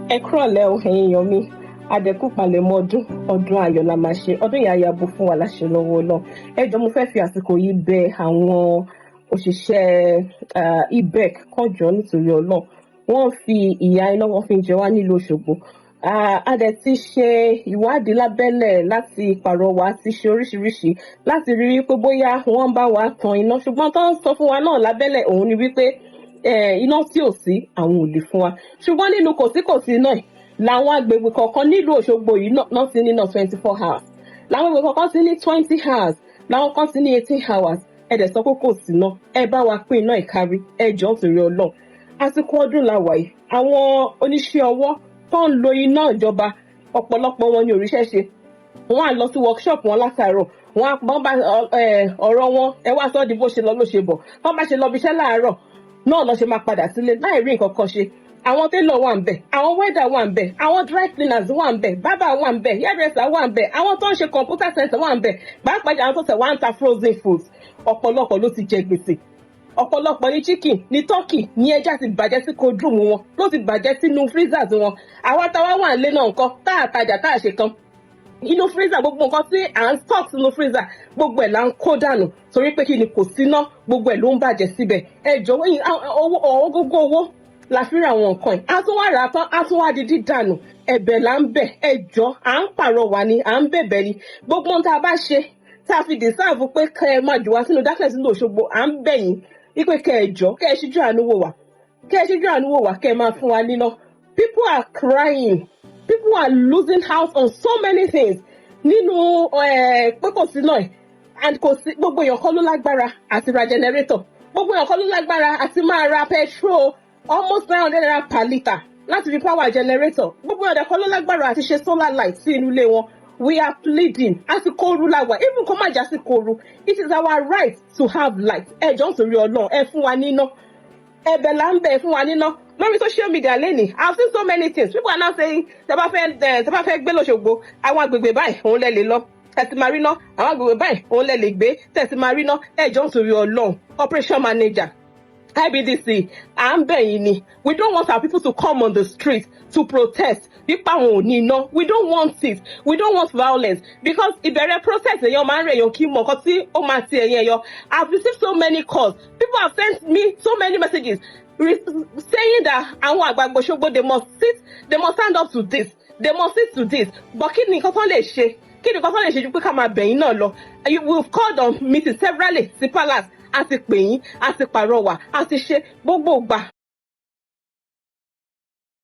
Ẹ kúrọ̀lẹ́ o ẹ̀yin èèyàn mi, àdẹ̀kù palẹ̀mọ́ ọdún ayọ̀ la máa ṣe, ọdún yìí á yabo fún wa láṣẹ lọ́wọ́ Ọlọ́run. Ẹ jọ̀ọ́ mo fẹ́ fi àsìkò yìí bẹ àwọn òṣìṣẹ́ Ibedc kán jọ̀ọ́ nítorí Ọlọ́run. Wọ́n fi ìyà iná wọn fi ń jẹ wá nílùú Osogbo. A dẹ̀ ti ṣe ìwádìí lábẹ́lẹ̀ láti pàrọwà àti ṣe oríṣiríṣi láti rí wípé bóyá wọ́n bá wa tan iná, ṣùgbọ́n tó ń sọ fún wa náà lábẹ́lẹ̀ òun ni wípé iná tí ò sí àwọn ò lè fún wa, ṣùgbọ́n nínú kòsíkòsí náà làwọn agbègbè kọ̀ọ̀kan nílùú Òṣogbo yìí náà ti ní náà 24 hours, làwọn agbègbè kọ̀ọ̀kan ti ní 20 hours, làwọn kan ti ní 18 hours. Ẹ dẹ̀ sọ pé kò sí náà, ẹ bá wa pín iná ìkárí, ẹ jọ̀ọ́ nítorí Ọlọ́run. Àsìkò ọdún la wà yìí, àwọn oníṣẹ́ ọwọ́ tó ń lo iná ìjọba ọ̀pọ̀lọpọ̀ wọn ni òríṣẹ́ ṣe. Wọ́n á lọ sí workshop wọn látàárọ̀, wọ́n bá ọ̀rọ̀ wọn ẹ wá sọ di bó ṣe lọ ló ṣe bọ̀, wọ́n bá ṣe lọ bí iṣẹ́ láàárọ̀ náà lọ ṣe máa padà sílé láì rí nǹkan kan ṣe. Àwọn tailor wà ń bẹ̀, àwọn welder wà ń bẹ̀, àwọn dry cleaners wà ń bẹ̀, barber wà ń bẹ̀, hairdresser wà ń bẹ̀, àwọn tó ń ṣe computer center wà ń bẹ̀, pàápàá àwọn tó tẹ̀ wá ń ta frozen foods. Ọ̀pọ̀lọpọ̀ ló ti jẹ gbèsè, ọ̀pọ̀lọpọ̀ ní chicken ní turkey ní ẹja ti bàjẹ́ sí cold room wọn, ló ti bàjẹ́ sínú freezers wọn. Àwọn táwa wà ń lé náà nǹkan tá àtajà tá àṣe kan inú freezer, gbogbo nǹkan tí à ń stock sínú freezer gbogbo ẹ̀ là ń kó dànù torí pé kí ni kò síná, gbogbo ẹ̀ ló ń bàjẹ́ síbẹ̀. Ẹ jọ̀wọ́ gógó owó la fi ra àwọn nǹkan ẹ̀, a tún wá rà á tán, a tún wá di dídànù. Ẹ̀bẹ̀ là ń bẹ̀, ẹ jọ̀ọ́ à ń pàrọwà ni, à ń bẹ̀bẹ̀ ni. Gbogbo ohun tá a bá ṣe tá a fi deserve pé kẹ́ ẹ máa jù wá sínú darkness nílùú Òṣogbo, à ń bẹ̀ yín wípé kẹ́ ẹ jọ̀ọ́ kẹ́ ẹ ṣíjú àánú wò wá, kẹ́ ẹ ṣíjú àánú wò wá, kẹ́ ẹ máa fún wa níná. People are crying, people are losing out on so many things nínú pé kò sí náà, and kò sí gbogbo èèyàn kọ́ ló lágbára àti ra generator, gbogbo èèyàn kọ́ ló lágbára àti máa ra petrol almost 900 naira per litre láti fi power generator, gbogbo èèyàn kọ́ ló lágbára àti ṣe solar light sí inú ilé wọn. We are pleading àsìkò ooru la wà, even kó má jà sí kooru, it is our right to have light. Ẹ jọ̀ọ́ nítorí Ọlọ́run ẹ fún wa níná, ẹ̀bẹ̀ là ń bẹ̀ fún wa níná. Lórí social media lẹ́nìí, I've seen so many things. People are now saying, tẹ́ bá fẹ́ gbé lọ́ṣogbo, àwọn agbègbè báyìí òun lẹ lè lọ, tẹ̀sí máa rí ná, àwọn agbègbè báyìí òun lẹ lè gbé, tẹ̀sí máa rí ná. Ẹ jọ̀ọ́ nítorí Ọlọ́run, operation manager Ibedc, à ń bẹ̀ yín ni. We don't want our people to come on the street to protest. Wípé àwọn ò ní iná. We don't want it. We don't want violence. Because ìbẹ̀rẹ̀ protest èèyàn máa ń rẹ̀ èèyàn kí mọ̀ nǹkan tí ó máa ti ẹ̀yìn ẹ̀yọ. I've received so many calls. People have sent me so many messages saying that àwọn àgbààgbà Òṣogbo, they must stand up to this. They must sit to this. But kí ni nǹkan tó lè ṣe? Kí ni nǹkan tó lè ṣe ju pé ká máa bẹ̀yìn náà lọ? We've called on meetings severally sí palace, a ti pè yín, a ti pàrọwà, a ti ṣe gbogbo ìgbà